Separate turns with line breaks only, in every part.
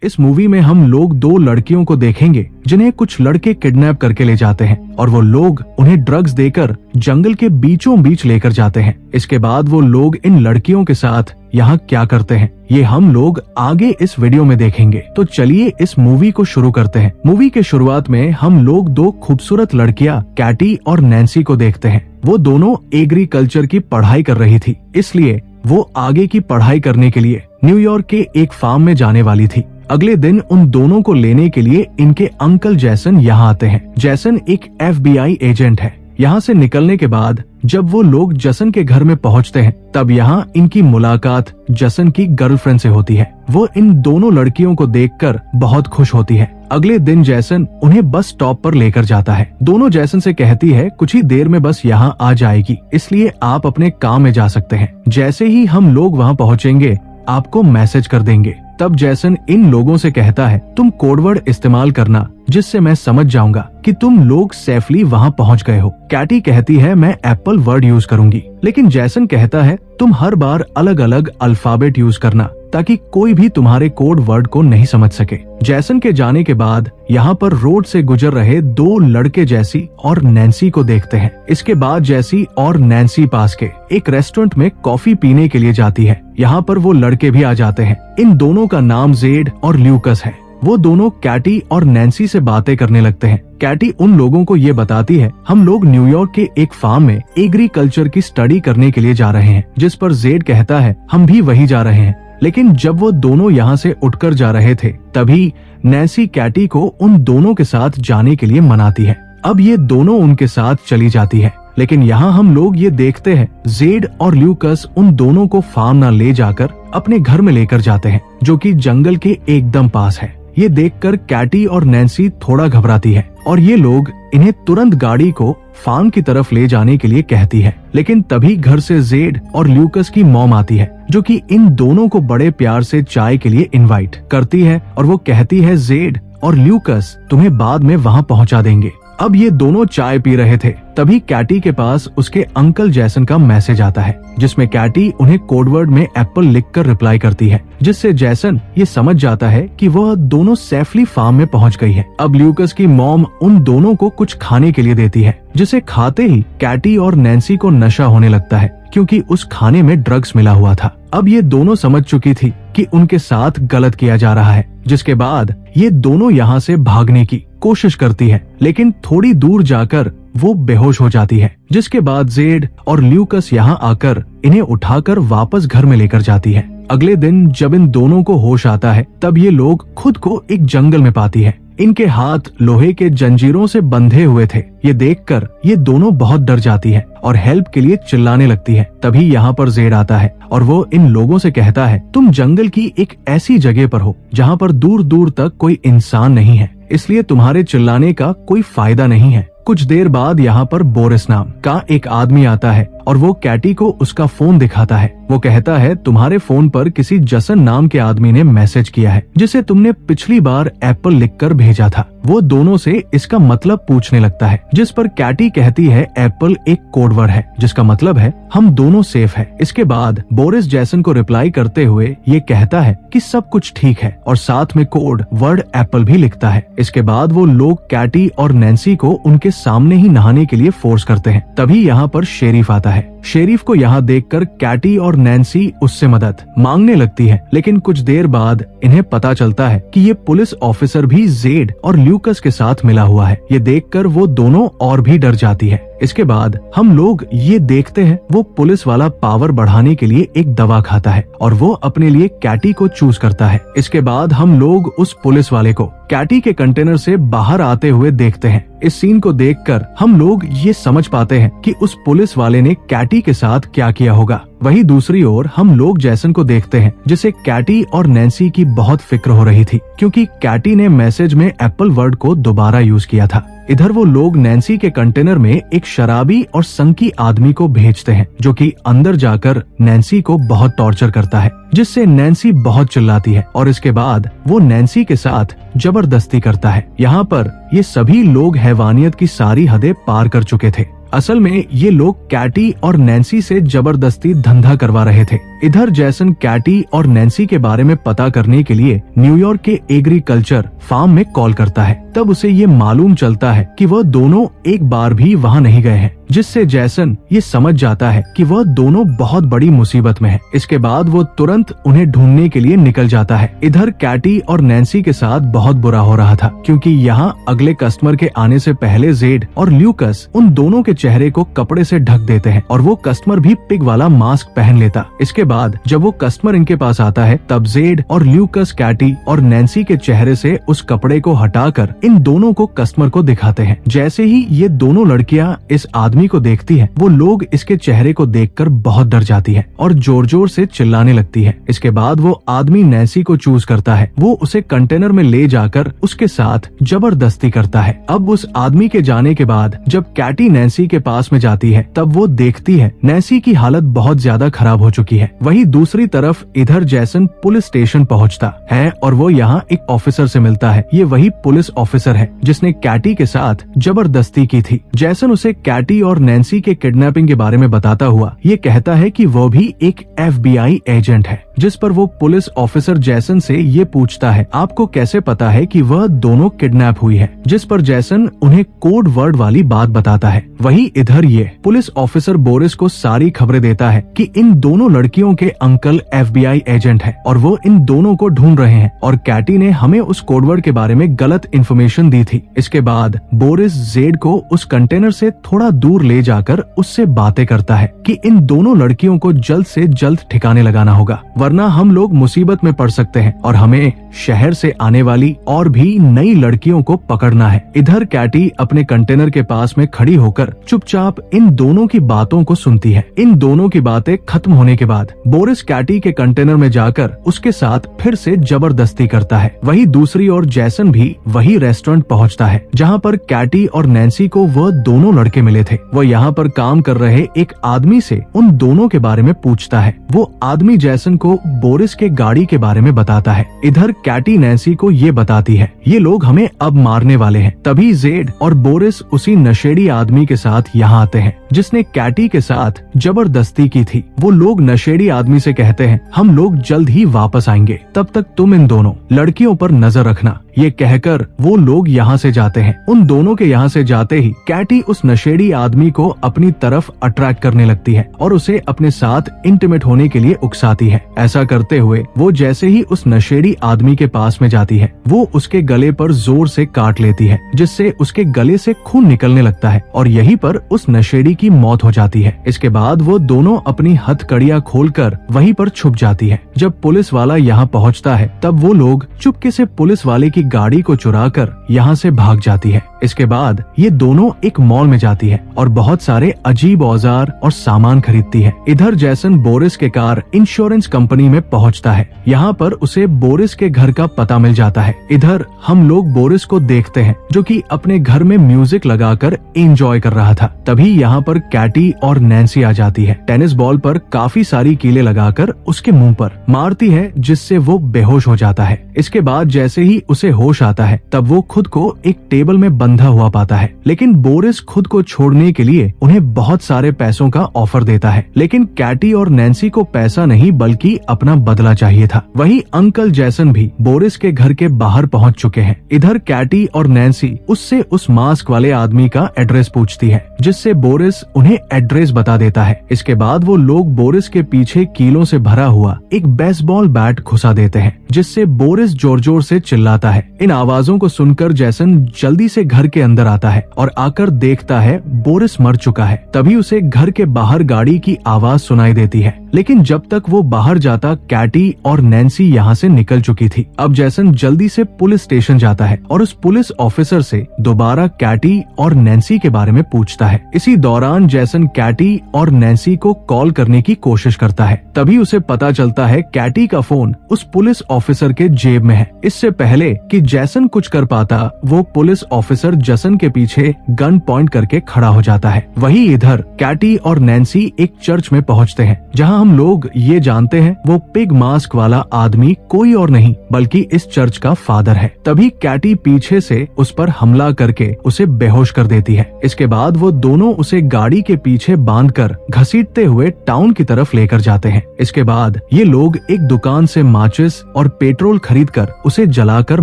इस मूवी में हम लोग दो लड़कियों को देखेंगे जिन्हें कुछ लड़के किडनैप करके ले जाते हैं और वो लोग उन्हें ड्रग्स देकर जंगल के बीचों बीच लेकर जाते हैं। इसके बाद वो लोग इन लड़कियों के साथ यहाँ क्या करते हैं ये हम लोग आगे इस वीडियो में देखेंगे। तो चलिए इस मूवी को शुरू करते हैं। मूवी के शुरुआत में हम लोग दो खूबसूरत लड़कियां कैटी और नैन्सी को देखते हैं। वो दोनों एग्रीकल्चर की पढ़ाई कर रही थी, इसलिए वो आगे की पढ़ाई करने के लिए न्यूयॉर्क के एक फार्म में जाने वाली थी। अगले दिन उन दोनों को लेने के लिए इनके अंकल जैसन यहाँ आते हैं। जैसन एक FBI एजेंट है। यहाँ से निकलने के बाद जब वो लोग जसन के घर में पहुँचते हैं तब यहाँ इनकी मुलाकात जसन की गर्लफ्रेंड से होती है। वो इन दोनों लड़कियों को देखकर बहुत खुश होती है। अगले दिन जैसन उन्हें बस स्टॉप पर लेकर जाता है। दोनों जैसन से कहती है कुछ ही देर में बस यहाँ आ जाएगी, इसलिए आप अपने काम में जा सकते हैं। जैसे ही हम लोग वहाँ पहुँचेंगे आपको मैसेज कर देंगे। तब जैसन इन लोगों से कहता है तुम कोडवर्ड इस्तेमाल करना जिससे मैं समझ जाऊंगा कि तुम लोग सेफली वहां पहुंच गए हो। कैटी कहती है मैं एप्पल वर्ड यूज करूंगी, लेकिन जैसन कहता है तुम हर बार अलग अलग अल्फाबेट यूज करना ताकि कोई भी तुम्हारे कोड वर्ड को नहीं समझ सके। जैसन के जाने के बाद यहाँ पर रोड से गुजर रहे दो लड़के जैसी और नैन्सी को देखते हैं। इसके बाद जैसी और नैन्सी पास के एक रेस्टोरेंट में कॉफी पीने के लिए जाती है। यहाँ पर वो लड़के भी आ जाते हैं। इन दोनों का नाम जेड और ल्यूकस है। वो दोनों कैटी और नैन्सी से बातें करने लगते हैं। कैटी उन लोगों को ये बताती है हम लोग न्यूयॉर्क के एक फार्म में एग्रीकल्चर की स्टडी करने के लिए जा रहे हैं, जिस पर जेड कहता है हम भी वही जा रहे हैं। लेकिन जब वो दोनों यहाँ से उठकर जा रहे थे तभी नैन्सी कैटी को उन दोनों के साथ जाने के लिए मनाती है। अब ये दोनों उनके साथ चली जाती है, लेकिन यहाँ हम लोग ये देखते हैं जेड और ल्यूकस उन दोनों को फार्म न ले जाकर अपने घर में लेकर जाते हैं, जो कि जंगल के एकदम पास है। ये देखकर कैटी और नैन्सी थोड़ा घबराती है और ये लोग इन्हें तुरंत गाड़ी को फार्म की तरफ ले जाने के लिए कहती है। लेकिन तभी घर से जेड और ल्यूकस की मॉम आती है, जो कि इन दोनों को बड़े प्यार से चाय के लिए इनवाइट करती है और वो कहती है जेड और ल्यूकस तुम्हें बाद में वहाँ पहुँचा देंगे। अब ये दोनों चाय पी रहे थे तभी कैटी के पास उसके अंकल जैसन का मैसेज आता है, जिसमें कैटी उन्हें कोडवर्ड में एप्पल लिखकर रिप्लाई करती है, जिससे जैसन ये समझ जाता है कि वह दोनों सेफली फार्म में पहुंच गई है। अब ल्यूकस की मॉम उन दोनों को कुछ खाने के लिए देती है, जिसे खाते ही कैटी और नैन्सी को नशा होने लगता है, क्योंकि उस खाने में ड्रग्स मिला हुआ था। अब ये दोनों समझ चुकी थी कि उनके साथ गलत किया जा रहा है, जिसके बाद ये दोनों यहाँ से भागने की कोशिश करती है, लेकिन थोड़ी दूर जाकर वो बेहोश हो जाती है। जिसके बाद जेड और ल्यूकस यहाँ आकर इन्हें उठाकर वापस घर में लेकर जाती है। अगले दिन जब इन दोनों को होश आता है तब ये लोग खुद को एक जंगल में पाती है। इनके हाथ लोहे के जंजीरों से बंधे हुए थे। ये देखकर ये दोनों बहुत डर जाती है और हेल्प के लिए चिल्लाने लगती है। तभी यहाँ पर जेड आता है और वो इन लोगों से कहता है तुम जंगल की एक ऐसी जगह पर हो जहाँ पर दूर दूर तक कोई इंसान नहीं है, इसलिए तुम्हारे चिल्लाने का कोई फायदा नहीं है। कुछ देर बाद यहाँ पर बोरिस नाम का एक आदमी आता है और वो कैटी को उसका फोन दिखाता है। वो कहता है तुम्हारे फोन पर किसी जसन नाम के आदमी ने मैसेज किया है, जिसे तुमने पिछली बार एप्पल लिखकर भेजा था। वो दोनों से इसका मतलब पूछने लगता है, जिस पर कैटी कहती है एप्पल एक कोडवर्ड है, जिसका मतलब है हम दोनों सेफ है। इसके बाद बोरिस जैसन को रिप्लाई करते हुए ये कहता है कि सब कुछ ठीक है और साथ में कोड वर्ड एप्पल भी लिखता है। इसके बाद वो लोग कैटी और नैन्सी को उनके सामने ही नहाने के लिए फोर्स करते हैं। तभी यहाँ पर शेरिफ आता है। शेरिफ को यहाँ देखकर कैटी और नैन्सी उससे मदद मांगने लगती है, लेकिन कुछ देर बाद इन्हें पता चलता है कि ये पुलिस ऑफिसर भी जेड और ल्यूकस के साथ मिला हुआ है। ये देखकर वो दोनों और भी डर जाती है। इसके बाद हम लोग ये देखते हैं वो पुलिस वाला पावर बढ़ाने के लिए एक दवा खाता है और वो अपने लिए कैटी को चूज करता है। इसके बाद हम लोग उस पुलिस वाले को कैटी के कंटेनर से बाहर आते हुए देखते हैं। इस सीन को देखकर हम लोग ये समझ पाते हैं कि उस पुलिस वाले ने कैटी के साथ क्या किया होगा। वहीं दूसरी ओर हम लोग जैसन को देखते हैं, जिसे कैटी और नैन्सी की बहुत फिक्र हो रही थी, क्योंकि कैटी ने मैसेज में एप्पल वर्ड को दोबारा यूज किया था। इधर वो लोग नैन्सी के कंटेनर में एक शराबी और संकी आदमी को भेजते हैं, जो कि अंदर जाकर नैन्सी को बहुत टॉर्चर करता है, जिससे नैन्सी बहुत चिल्लाती है और इसके बाद वो नैन्सी के साथ जबरदस्ती करता है। यहाँ पर ये सभी लोग हैवानियत की सारी हदें पार कर चुके थे। असल में ये लोग कैटी और नैन्सी से जबरदस्ती धंधा करवा रहे थे। इधर जैसन कैटी और नैन्सी के बारे में पता करने के लिए न्यूयॉर्क के एग्रीकल्चर फार्म में कॉल करता है। तब उसे ये मालूम चलता है कि वह दोनों एक बार भी वहाँ नहीं गए हैं, जिससे जैसन ये समझ जाता है कि वह दोनों बहुत बड़ी मुसीबत में है। इसके बाद वो तुरंत उन्हें ढूंढने के लिए निकल जाता है। इधर कैटी और नैन्सी के साथ बहुत बुरा हो रहा था, क्योंकि यहाँ अगले कस्टमर के आने से पहले जेड और ल्यूकस उन दोनों के चेहरे को कपड़े से ढक देते हैं और वो कस्टमर भी पिग वाला मास्क पहन लेता। इसके बाद जब वो कस्टमर इनके पास आता है, तब जेड और ल्यूकस कैटी और नैन्सी के चेहरे से उस कपड़े को हटाकर इन दोनों को कस्टमर को दिखाते हैं। जैसे ही ये दोनों लड़कियां इस आदमी को देखती हैं, वो लोग इसके चेहरे को देखकर बहुत डर जाती हैं और जोर जोर से चिल्लाने लगती हैं। इसके बाद वो आदमी नैन्सी को चूज करता है। वो उसे कंटेनर में ले जाकर उसके साथ जबरदस्ती करता है। अब उस आदमी के जाने के बाद जब कैटी नैन्सी के पास में जाती है, तब वो देखती है नैन्सी की हालत बहुत ज्यादा खराब हो चुकी है। वहीं दूसरी तरफ इधर जैसन पुलिस स्टेशन पहुंचता है और वो यहाँ एक ऑफिसर से मिलता है। ये वही पुलिस ऑफिसर है जिसने कैटी के साथ जबरदस्ती की थी। जैसन उसे कैटी और नैन्सी के किडनैपिंग के बारे में बताता हुआ ये कहता है कि वो भी एक FBI एजेंट है, जिस पर वो पुलिस ऑफिसर जैसन से ये पूछता है, आपको कैसे पता है कि वह दोनों किडनैप हुई है? जिस पर जैसन उन्हें कोड वर्ड वाली बात बताता है। वहीं इधर ये पुलिस ऑफिसर बोरिस को सारी खबरें देता है कि इन दोनों लड़कियों के अंकल FBI एजेंट है और वो इन दोनों को ढूंढ रहे हैं और कैटी ने हमें उस कोडवर्ड के बारे में गलत इन्फॉर्मेशन दी थी। इसके बाद बोरिस जेड को उस कंटेनर से थोड़ा दूर ले जाकर उससे बातें करता है कि इन दोनों लड़कियों को जल्द से जल्द ठिकाने लगाना होगा, वरना हम लोग मुसीबत में पड़ सकते हैं और हमें शहर से आने वाली और भी नई लड़कियों को पकड़ना है। इधर कैटी अपने कंटेनर के पास में खड़ी होकर चुपचाप इन दोनों की बातों को सुनती है। इन दोनों की बातें खत्म होने के बाद बोरिस कैटी के कंटेनर में जाकर उसके साथ फिर से जबरदस्ती करता है। वहीं दूसरी ओर जैसन भी वही रेस्टोरेंट पहुंचता है जहां पर कैटी और नैन्सी को वह दोनों लड़के मिले थे। वह यहाँ पर काम कर रहे एक आदमी से उन दोनों के बारे में पूछता है। वो आदमी जैसन को बोरिस के गाड़ी के बारे में बताता है। इधर कैटी नैन्सी को ये बताती है, ये लोग हमें अब मारने वाले हैं। तभी जेड और बोरिस उसी नशेड़ी आदमी के साथ यहाँ आते हैं जिसने कैटी के साथ जबरदस्ती की थी। वो लोग नशेड़ी आदमी से कहते हैं, हम लोग जल्द ही वापस आएंगे, तब तक तुम इन दोनों लड़कियों पर नजर रखना। ये कहकर वो लोग यहाँ से जाते हैं। उन दोनों के यहाँ से जाते ही कैटी उस नशेड़ी आदमी को अपनी तरफ अट्रैक्ट करने लगती है और उसे अपने साथ इंटीमेट होने के लिए उकसाती है। ऐसा करते हुए वो जैसे ही उस नशेड़ी आदमी के पास में जाती है, वो उसके गले पर जोर से काट लेती है, जिससे उसके गले से खून निकलने लगता है और यहीं पर उस नशेड़ी की मौत हो जाती है। इसके बाद वो दोनों अपनी हथकड़ियां खोलकर वहीं पर छुप जाती है। जब पुलिस वाला यहाँ पहुँचता है, तब वो लोग चुपके से पुलिस वाले की गाड़ी को चुराकर यहाँ से भाग जाती है। इसके बाद ये दोनों एक मॉल में जाती है और बहुत सारे अजीब औजार और सामान खरीदती है। इधर जैसन बोरिस के कार इंश्योरेंस कंपनी में पहुँचता है। यहाँ पर उसे बोरिस के घर का पता मिल जाता है। इधर हम लोग बोरिस को देखते हैं जो कि अपने घर में म्यूजिक लगाकर एंजॉय कर रहा था। तभी यहाँ पर कैटी और नैन्सी आ जाती है। टेनिस बॉल पर काफी सारी कीलें लगाकर उसके मुंह पर मारती है, जिससे वो बेहोश हो जाता है। इसके बाद जैसे ही उसे होश आता है, तब वो खुद को एक टेबल में बंधा हुआ पाता है। लेकिन बोरिस खुद को छोड़ने के लिए उन्हें बहुत सारे पैसों का ऑफर देता है। लेकिन कैटी और नैन्सी को पैसा नहीं बल्कि अपना बदला चाहिए था। वही अंकल जैसन भी बोरिस के घर के बाहर पहुंच चुके हैं। इधर कैटी और नैन्सी उससे उस मास्क वाले आदमी का एड्रेस पूछती है, जिससे बोरिस उन्हें एड्रेस बता देता है। इसके बाद वो लोग बोरिस के पीछे कीलों से भरा हुआ एक बेसबॉल बैट घुसा देते हैं, जिससे बोरिस जोर जोर से चिल्लाता है। इन आवाजों को सुनकर जैसन जल्दी से घर के अंदर आता है और आकर देखता है बोरिस मर चुका है। तभी उसे घर के बाहर गाड़ी की आवाज सुनाई देती है। लेकिन जब तक वो बाहर जाता, कैटी और नैन्सी यहाँ से निकल चुकी थी। अब जैसन जल्दी से पुलिस स्टेशन जाता है और उस पुलिस ऑफिसर से दोबारा कैटी और नैन्सी के बारे में पूछता है। इसी दौरान जैसन कैटी और नैन्सी को कॉल करने की कोशिश करता है। तभी उसे पता चलता है कैटी का फोन उस पुलिस ऑफिसर के जेब में है। इससे पहले कि जैसन कुछ कर पाता, वो पुलिस ऑफिसर देखकर जसन के पीछे गन पॉइंट करके खड़ा हो जाता है। वही इधर कैटी और नैन्सी एक चर्च में पहुंचते हैं, जहां हम लोग ये जानते हैं वो पिग मास्क वाला आदमी कोई और नहीं बल्कि इस चर्च का फादर है। तभी कैटी पीछे से उस पर हमला करके उसे बेहोश कर देती है। इसके बाद वो दोनों उसे गाड़ी के पीछे बांधकर घसीटते हुए टाउन की तरफ लेकर जाते हैं। इसके बाद ये लोग एक दुकान से माचिस और पेट्रोल खरीदकर उसे जलाकर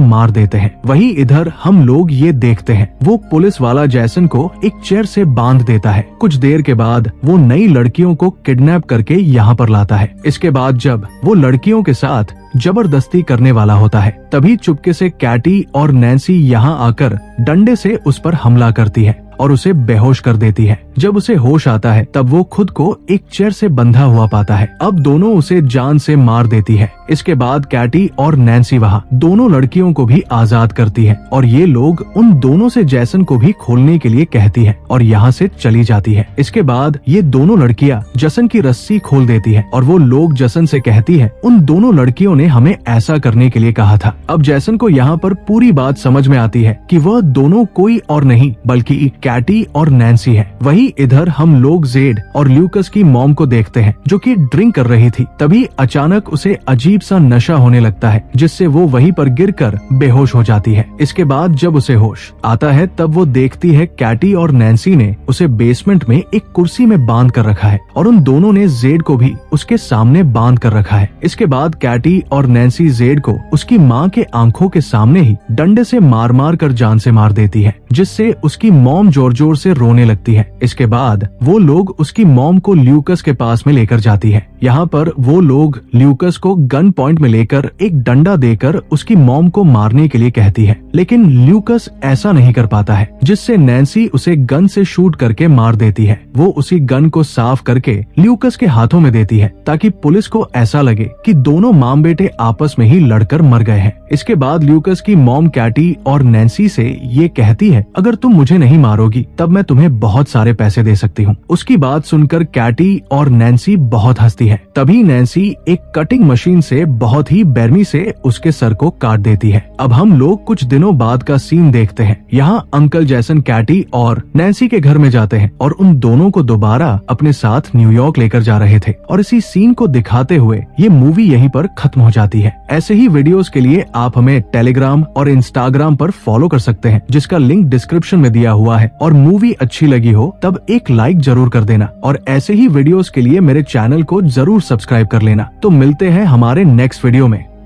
मार देते हैं। वही इधर हम लोग ये देखते हैं वो पुलिस वाला जैसन को एक चेयर से बांध देता है। कुछ देर के बाद वो नई लड़कियों को किडनैप करके यहाँ पर लाता है। इसके बाद जब वो लड़कियों के साथ जबरदस्ती करने वाला होता है, तभी चुपके से कैटी और नैन्सी यहाँ आकर डंडे से उस पर हमला करती है और उसे बेहोश कर देती है। जब उसे होश आता है तब वो खुद को एक चेयर से बंधा हुआ पाता है। अब दोनों उसे जान से मार देती है। इसके बाद कैटी और नैन्सी वहाँ दोनों लड़कियों को भी आजाद करती है और ये लोग उन दोनों से जैसन को भी खोलने के लिए कहती है और यहाँ से चली जाती है। इसके बाद ये दोनों लड़कियाँ जसन की रस्सी खोल देती है और वो लोग जसन से कहती है उन दोनों लड़कियों ने हमें ऐसा करने के लिए कहा था। अब जैसन को यहाँ पर पूरी बात समझ में आती है कि वह दोनों कोई और नहीं बल्कि कैटी और नैन्सी है। वही इधर हम लोग जेड और ल्यूकस की मॉम को देखते हैं जो कि ड्रिंक कर रही थी। तभी अचानक उसे अजीब सा नशा होने लगता है जिससे वो वहीं पर गिरकर बेहोश हो जाती है। इसके बाद जब उसे होश आता है तब वो देखती है कैटी और नैन्सी ने उसे बेसमेंट में एक कुर्सी में बांध कर रखा है और उन दोनों ने जेड को भी उसके सामने बांध कर रखा है। इसके बाद कैटी और नैन्सी जेड को उसकी माँ के आंखों के सामने ही डंडे से मार मार कर जान से मार देती है, जिससे उसकी मॉम जोर जोर से रोने लगती है। इसके बाद वो लोग उसकी मॉम को ल्यूकस के पास में लेकर जाती है। यहाँ पर वो लोग ल्यूकस को गन पॉइंट में लेकर एक डंडा देकर उसकी मॉम को मारने के लिए कहती है, लेकिन ल्यूकस ऐसा नहीं कर पाता है, जिससे नैन्सी उसे गन से शूट करके मार देती है। वो उसी गन को साफ करके ल्यूकस के हाथों में देती है ताकि पुलिस को ऐसा लगे कि दोनों माम बेटे आपस में ही लड़कर मर गए हैं। इसके बाद ल्यूकस की मॉम कैटी और नैन्सी से ये कहती है, अगर तुम मुझे नहीं मारोगी तब मैं तुम्हें बहुत सारे पैसे दे सकती हूँ। उसकी बात सुनकर कैटी और नैन्सी बहुत हंसती है। तभी नैन्सी एक कटिंग मशीन से बहुत ही बेरमी से उसके सर को काट देती है। अब हम लोग कुछ दिनों बाद का सीन देखते हैं। यहाँ अंकल जैसन कैटी और नैन्सी के घर में जाते हैं और उन दोनों को दोबारा अपने साथ न्यूयॉर्क लेकर जा रहे थे और इसी सीन को दिखाते हुए ये मूवी यहीं पर खत्म हो जाती है। ऐसे ही वीडियोस के लिए आप हमें टेलीग्राम और इंस्टाग्राम पर फॉलो कर सकते हैं, जिसका लिंक डिस्क्रिप्शन में दिया हुआ है। और मूवी अच्छी लगी हो तब एक लाइक जरूर कर देना और ऐसे ही वीडियोस के लिए मेरे चैनल को जरूर सब्सक्राइब कर लेना। तो मिलते हैं हमारे नेक्स्ट वीडियो में।